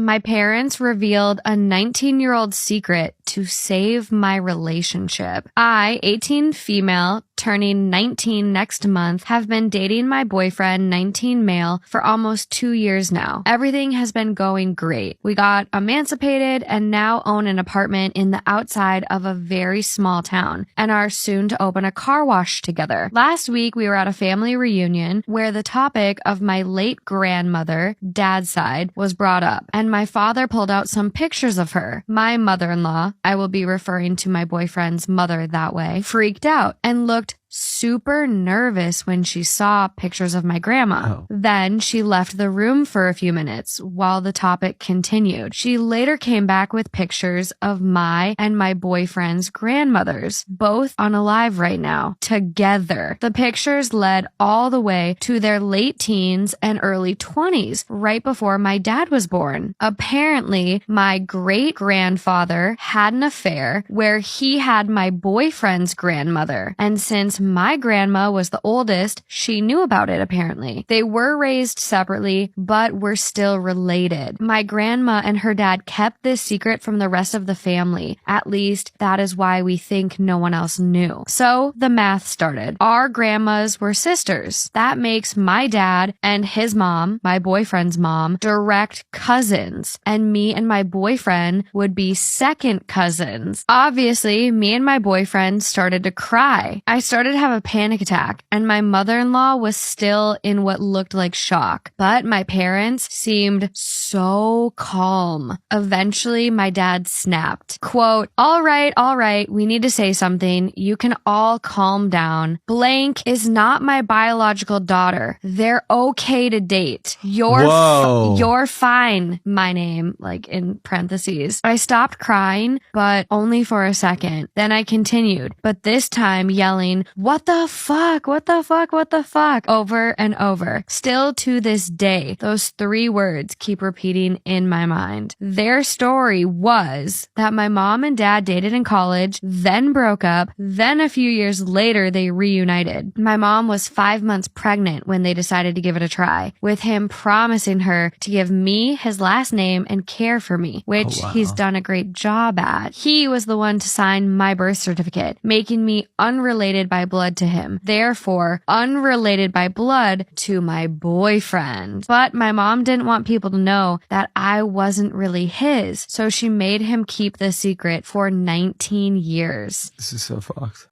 My parents revealed a 19-year-old secret to save my relationship. I, 18 female, turning 19 next month, have been dating my boyfriend, 19 male, for almost 2 years now. Everything has been going great. We got emancipated and now own an apartment in the outside of a very small town and are soon to open a car wash together. Last week, we were at a family reunion where the topic of my late grandmother, dad's side, was brought up, and my father pulled out some pictures of her. My mother-in-law, I will be referring to my boyfriend's mother that way, freaked out and looked super nervous when she saw pictures of my grandma. Oh. Then she left the room for a few minutes while the topic continued. She later came back with pictures of my and my boyfriend's grandmothers, both unalive right now, together. The pictures led all the way to their late teens and early 20s, right before my dad was born. Apparently, my great-grandfather had an affair where he had my boyfriend's grandmother, and since my grandma was the oldest, she knew about it apparently. They were raised separately, but were still related. My grandma and her dad kept this secret from the rest of the family. At least, that is why we think no one else knew. So, the math started. Our grandmas were sisters. That makes my dad and his mom, my boyfriend's mom, direct cousins. And me and my boyfriend would be second cousins. Obviously, me and my boyfriend started to cry. I started to have a panic attack, and my mother-in-law was still in what looked like shock. But my parents seemed so calm. Eventually, my dad snapped. Quote, all right, we need to say something. You can all calm down. Blank is not my biological daughter. They're okay to date. You're fine. My name, like in parentheses. I stopped crying, but only for a second. Then I continued, but this time yelling, what the fuck? What the fuck? What the fuck? Over and over. Still to this day, those 3 words keep repeating in my mind. Their story was that my mom and dad dated in college, then broke up, then a few years later they reunited. My mom was 5 months pregnant when they decided to give it a try, with him promising her to give me his last name and care for me, which he's done a great job at. He was the one to sign my birth certificate, making me unrelated by blood to him, therefore unrelated by blood to my boyfriend. But my mom didn't want people to know that I wasn't really his, so she made him keep the secret for 19 years. This is so fucked.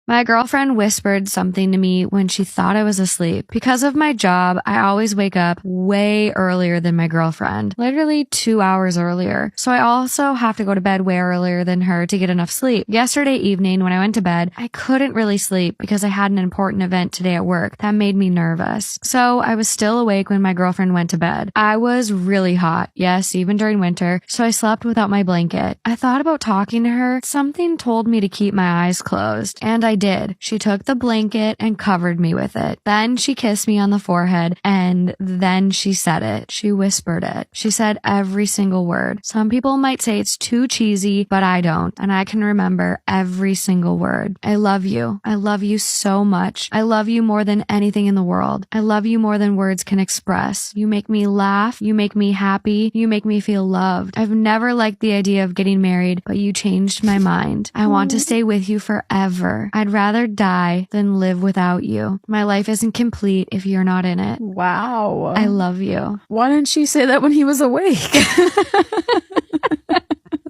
My girlfriend whispered something to me when she thought I was asleep. Because of my job, I always wake up way earlier than my girlfriend, literally 2 hours earlier. So I also have to go to bed way earlier than her to get enough sleep. Yesterday evening, when I went to bed, I couldn't really sleep because I had an important event today at work that made me nervous. So I was still awake when my girlfriend went to bed. I was really hot, yes, even during winter, so I slept without my blanket. I thought about talking to her. Something told me to keep my eyes closed, and I did. She took the blanket and covered me with it. Then she kissed me on the forehead, and then she said it. She whispered it. She said every single word. Some people might say it's too cheesy, but I don't, and I can remember every single word. I love you. I love you so much. I love you more than anything in the world. I love you more than words can express. You make me laugh. You make me happy. You make me feel loved. I've never liked the idea of getting married, but you changed my mind. I want to stay with you forever. I'd rather die than live without you. My life isn't complete if you're not in it. Wow. I love you. Why didn't she say that when he was awake?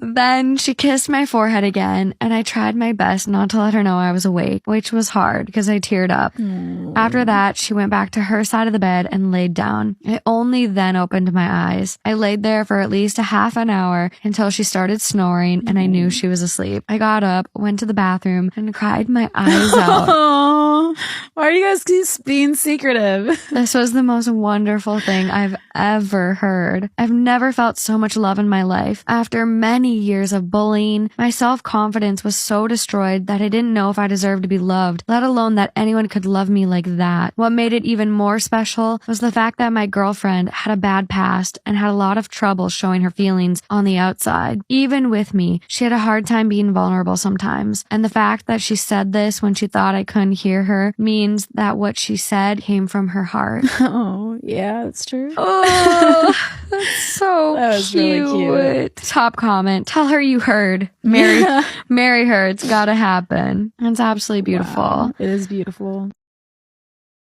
Then she kissed my forehead again, and I tried my best not to let her know I was awake, which was hard because I teared up. After that, she went back to her side of the bed and laid down. I only then opened my eyes. I laid there for at least a half an hour until she started snoring, and I knew she was asleep. I got up, went to the bathroom, and cried my eyes out. Why are you guys being secretive? This was the most wonderful thing I've ever heard. I've never felt so much love in my life. After many years of bullying, my self-confidence was so destroyed that I didn't know if I deserved to be loved, let alone that anyone could love me like that. What made it even more special was the fact that my girlfriend had a bad past and had a lot of trouble showing her feelings on the outside. Even with me, she had a hard time being vulnerable sometimes, and the fact that she said this when she thought I couldn't hear her means means that what she said came from her heart. Oh, yeah, that's true. Oh, that's so That was cute. really cute. Top comment. Tell her you heard. Marry her. It's gotta happen. It's absolutely beautiful. Wow, it is beautiful.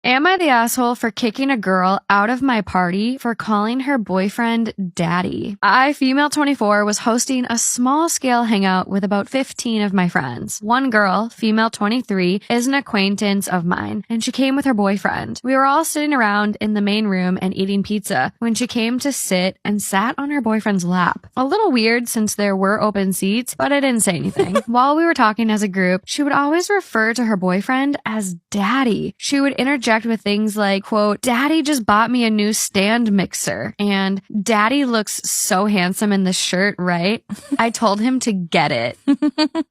Am I the asshole for kicking a girl out of my party for calling her boyfriend daddy? I, female 24, was hosting a small-scale hangout with about 15 of my friends. One girl, female 23, is an acquaintance of mine, and she came with her boyfriend. We were all sitting around in the main room and eating pizza when she came to sit and sat on her boyfriend's lap. A little weird since there were open seats, but I didn't say anything. While we were talking as a group, she would always refer to her boyfriend as daddy. She would interject with things like, quote, "Daddy just bought me a new stand mixer," and "Daddy looks so handsome in this shirt, right?" I told him to get it.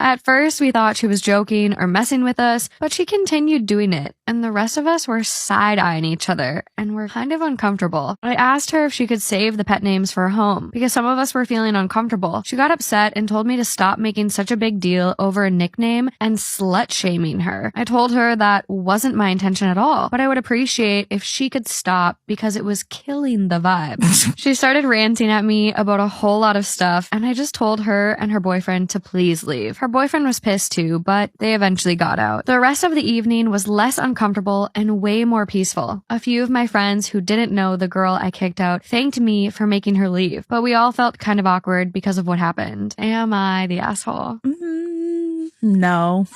At first, we thought she was joking or messing with us, but she continued doing it, and the rest of us were side-eyeing each other and were kind of uncomfortable. I asked her if she could save the pet names for home, because some of us were feeling uncomfortable. She got upset and told me to stop making such a big deal over a nickname and slut-shaming her. I told her that wasn't my intention at all, but I would appreciate if she could stop because it was killing the vibe. She started ranting at me about a whole lot of stuff, and I just told her and her boyfriend to please leave. Her boyfriend was pissed too, but they eventually got out. The rest of the evening was less uncomfortable and way more peaceful. A few of my friends who didn't know the girl I kicked out thanked me for making her leave, but we all felt kind of awkward because of what happened. Am I the asshole? No.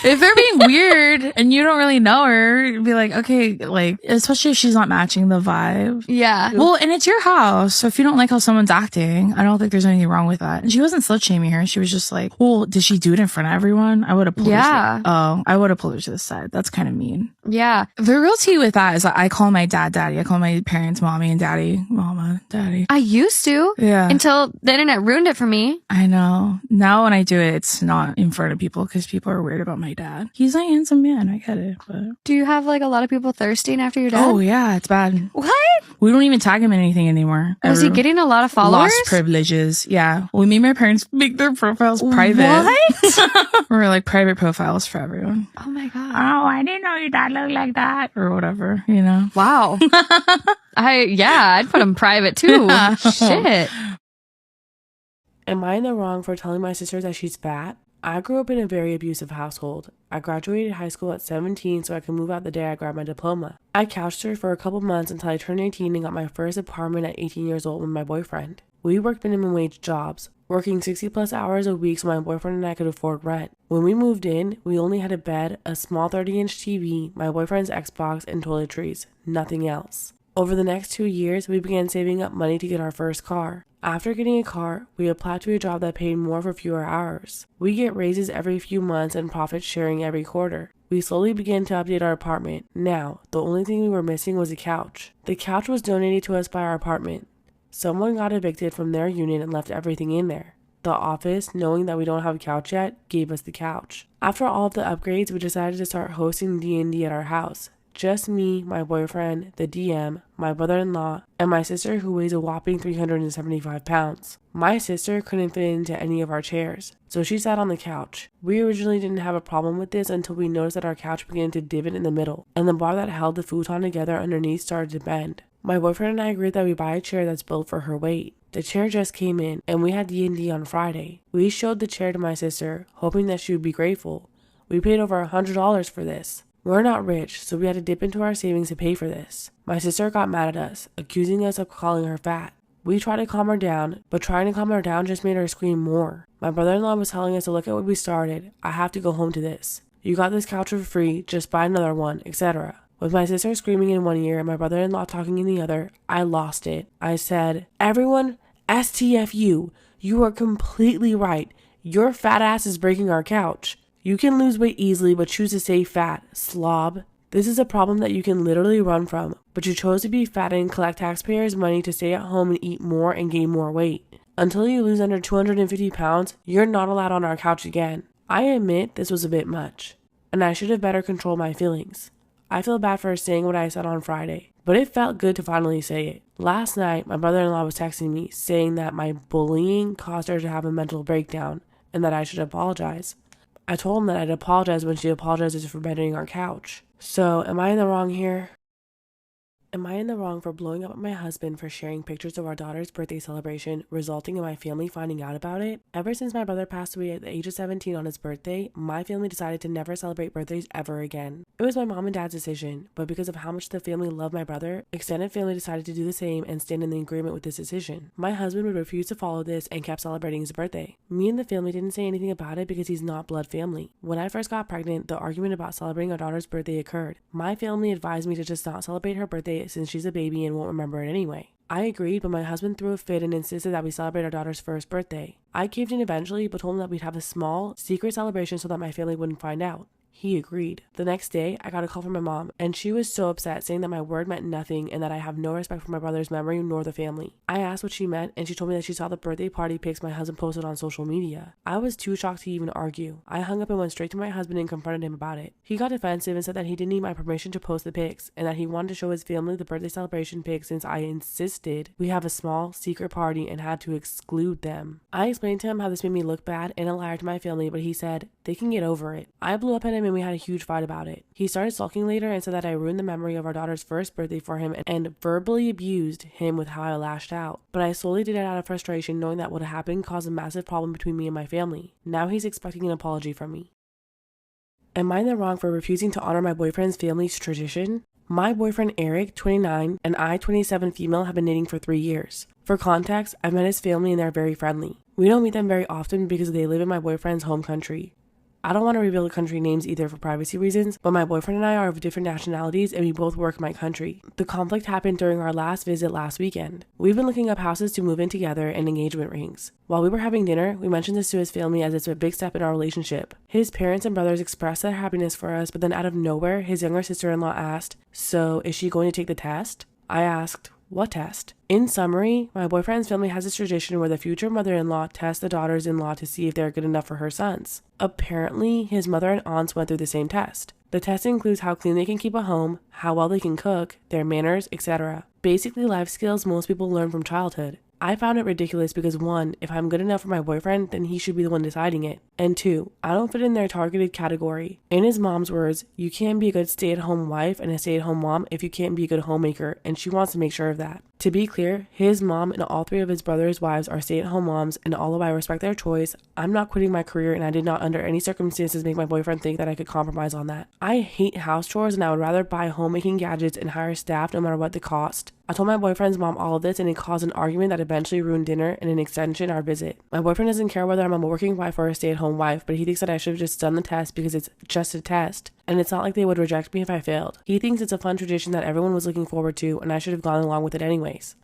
If they're being weird and you don't really know her, you'd be like, okay, like, especially if she's not matching the vibe. Yeah. Well, and it's your house. So if you don't like how someone's acting, I don't think there's anything wrong with that. And she wasn't slut shaming her. She was just like, well, did she do it in front of everyone? I would have pulled her. I would have pulled her to the side. That's kind of mean. Yeah. The real tea with that is that I call my dad daddy. I call my parents mommy and daddy. Mama, daddy. I used to. Yeah. Until the internet ruined it for me. I know. Now when I do it, it's not in front of people because people are weird about my dad. He's a handsome man. I get it. But do you have like a lot of people thirsting after your dad? Oh, yeah. It's bad. What? We don't even tag him in anything anymore. Was he getting a lot of followers? Lost privileges. Yeah. We made my parents make their profiles private. What? We're like private profiles for everyone. Oh my God. Oh, I didn't know your dad looked like that. Or whatever, you know? Wow. I'd put him private too. Shit. Am I in the wrong for telling my sister that she's fat? I grew up in a very abusive household. I graduated high school at 17 so I could move out the day I grabbed my diploma. I couched her for a couple months until I turned 18 and got my first apartment at 18 years old with my boyfriend. We worked minimum wage jobs, working 60 plus hours a week so my boyfriend and I could afford rent. When we moved in, we only had a bed, a small 30-inch TV, my boyfriend's Xbox, and toiletries. Nothing else. Over the next 2 years, we began saving up money to get our first car. After getting a car, we applied to a job that paid more for fewer hours. We get raises every few months and profit sharing every quarter. We slowly began to update our apartment. Now, the only thing we were missing was a couch. The couch was donated to us by our apartment. Someone got evicted from their unit and left everything in there. The office, knowing that we don't have a couch yet, gave us the couch. After all of the upgrades, we decided to start hosting D&D at our house. Just me, my boyfriend, the DM, my brother-in-law, and my sister who weighs a whopping 375 pounds. My sister couldn't fit into any of our chairs, so she sat on the couch. We originally didn't have a problem with this until we noticed that our couch began to divot in the middle, and the bar that held the futon together underneath started to bend. My boyfriend and I agreed that we buy a chair that's built for her weight. The chair just came in, and we had D&D on Friday. We showed the chair to my sister, hoping that she would be grateful. We paid over $100 for this. We're not rich, so we had to dip into our savings to pay for this. My sister got mad at us, accusing us of calling her fat. We tried to calm her down, but trying to calm her down just made her scream more. My brother-in-law was telling us to look at what we started. I have to go home to this. You got this couch for free, just buy another one, etc. With my sister screaming in one ear and my brother-in-law talking in the other, I lost it. I said, "Everyone, STFU, you are completely right. Your fat ass is breaking our couch. You can lose weight easily but choose to stay fat, slob. This is a problem that you can literally run from, but you chose to be fat and collect taxpayers' money to stay at home and eat more and gain more weight. Until you lose under 250 pounds, you're not allowed on our couch again." I admit this was a bit much, and I should have better controlled my feelings. I feel bad for saying what I said on Friday, but it felt good to finally say it. Last night, my brother-in-law was texting me saying that my bullying caused her to have a mental breakdown and that I should apologize. I told him that I'd apologize when she apologizes for bending our couch. So, am I in the wrong here? Am I in the wrong for blowing up at my husband for sharing pictures of our daughter's birthday celebration, resulting in my family finding out about it? Ever since my brother passed away at the age of 17 on his birthday, my family decided to never celebrate birthdays ever again. It was my mom and dad's decision, but because of how much the family loved my brother, extended family decided to do the same and stand in the agreement with this decision. My husband would refuse to follow this and kept celebrating his birthday. Me and the family didn't say anything about it because he's not blood family. When I first got pregnant, the argument about celebrating our daughter's birthday occurred. My family advised me to just not celebrate her birthday since she's a baby and won't remember it anyway. I agreed, but my husband threw a fit and insisted that we celebrate our daughter's first birthday. I caved in eventually, but told him that we'd have a small, secret celebration so that my family wouldn't find out. He agreed. The next day, I got a call from my mom, and she was so upset, saying that my word meant nothing and that I have no respect for my brother's memory nor the family. I asked what she meant, and she told me that she saw the birthday party pics my husband posted on social media. I was too shocked to even argue. I hung up and went straight to my husband and confronted him about it. He got defensive and said that he didn't need my permission to post the pics, and that he wanted to show his family the birthday celebration pics since I insisted we have a small, secret party and had to exclude them. I explained to him how this made me look bad and a liar to my family, but he said they can get over it. I blew up at him and we had a huge fight about it. He started sulking later and said that I ruined the memory of our daughter's first birthday for him and verbally abused him with how I lashed out. But I slowly did it out of frustration, knowing that what had happened caused a massive problem between me and my family. Now he's expecting an apology from me. Am I in the wrong for refusing to honor my boyfriend's family's tradition? My boyfriend Eric, 29, and I, 27 female, have been dating for 3 years. For context, I've met his family and they're very friendly. We don't meet them very often because they live in my boyfriend's home country. I don't want to reveal the country names either for privacy reasons, but my boyfriend and I are of different nationalities and we both work in my country. The conflict happened during our last visit last weekend. We've been looking up houses to move in together and engagement rings. While we were having dinner, we mentioned this to his family as it's a big step in our relationship. His parents and brothers expressed their happiness for us, but then out of nowhere, his younger sister-in-law asked, "So, is she going to take the test?" I asked, "What test?" In summary, my boyfriend's family has this tradition where the future mother-in-law tests the daughters-in-law to see if they're good enough for her sons. Apparently, his mother and aunts went through the same test. The test includes how clean they can keep a home, how well they can cook, their manners, etc. Basically life skills most people learn from childhood. I found it ridiculous because 1, if I'm good enough for my boyfriend, then he should be the one deciding it. And 2, I don't fit in their targeted category. In his mom's words, you can't be a good stay-at-home wife and a stay-at-home mom if you can't be a good homemaker, and she wants to make sure of that. To be clear, his mom and all 3 of his brothers' wives are stay-at-home moms, and although I respect their choice, I'm not quitting my career and I did not under any circumstances make my boyfriend think that I could compromise on that. I hate house chores and I would rather buy homemaking gadgets and hire staff no matter what the cost. I told my boyfriend's mom all of this and it caused an argument that eventually ruined dinner and an extension our visit. My boyfriend doesn't care whether I'm a working wife or a stay-at-home wife, but he thinks that I should have just done the test because it's just a test. And it's not like they would reject me if I failed. He thinks it's a fun tradition that everyone was looking forward to and I should have gone along with it anyways.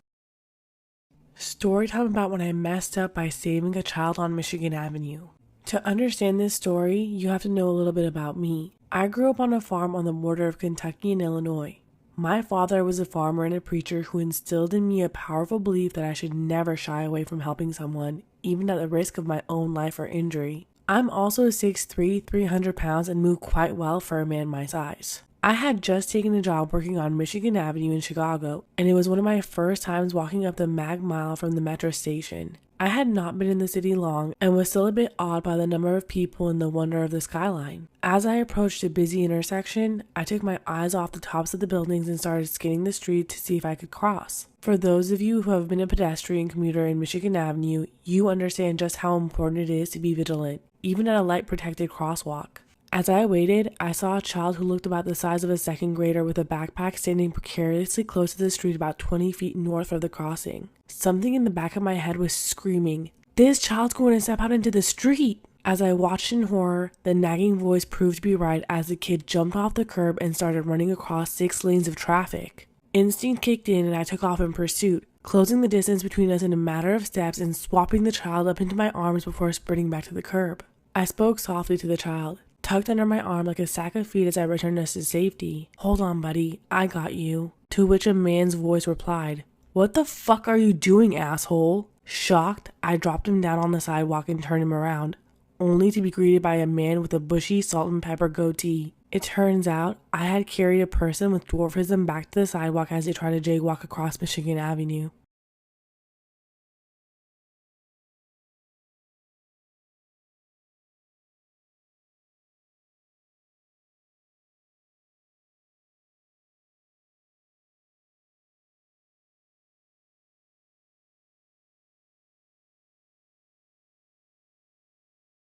Story time about when I messed up by saving a child on Michigan Avenue. To understand this story, you have to know a little bit about me. I grew up on a farm on the border of Kentucky and Illinois. My father was a farmer and a preacher who instilled in me a powerful belief that I should never shy away from helping someone, even at the risk of my own life or injury. I'm also 6'3", 300 pounds and move quite well for a man my size. I had just taken a job working on Michigan Avenue in Chicago, and it was one of my first times walking up the Mag Mile from the metro station. I had not been in the city long and was still a bit awed by the number of people and the wonder of the skyline. As I approached a busy intersection, I took my eyes off the tops of the buildings and started scanning the street to see if I could cross. For those of you who have been a pedestrian commuter in Michigan Avenue, you understand just how important it is to be vigilant, even at a light-protected crosswalk. As I waited, I saw a child who looked about the size of a second grader with a backpack standing precariously close to the street about 20 feet north of the crossing. Something in the back of my head was screaming, "This child's going to step out into the street!" As I watched in horror, the nagging voice proved to be right as the kid jumped off the curb and started running across 6 lanes of traffic. Instinct kicked in and I took off in pursuit, closing the distance between us in a matter of steps and swapping the child up into my arms before sprinting back to the curb. I spoke softly to the child, tucked under my arm like a sack of feed as I returned us to safety. "Hold on, buddy, I got you." To which a man's voice replied, "What the fuck are you doing, asshole?" Shocked, I dropped him down on the sidewalk and turned him around, only to be greeted by a man with a bushy salt and pepper goatee. It turns out I had carried a person with dwarfism back to the sidewalk as they tried to jaywalk across Michigan Avenue.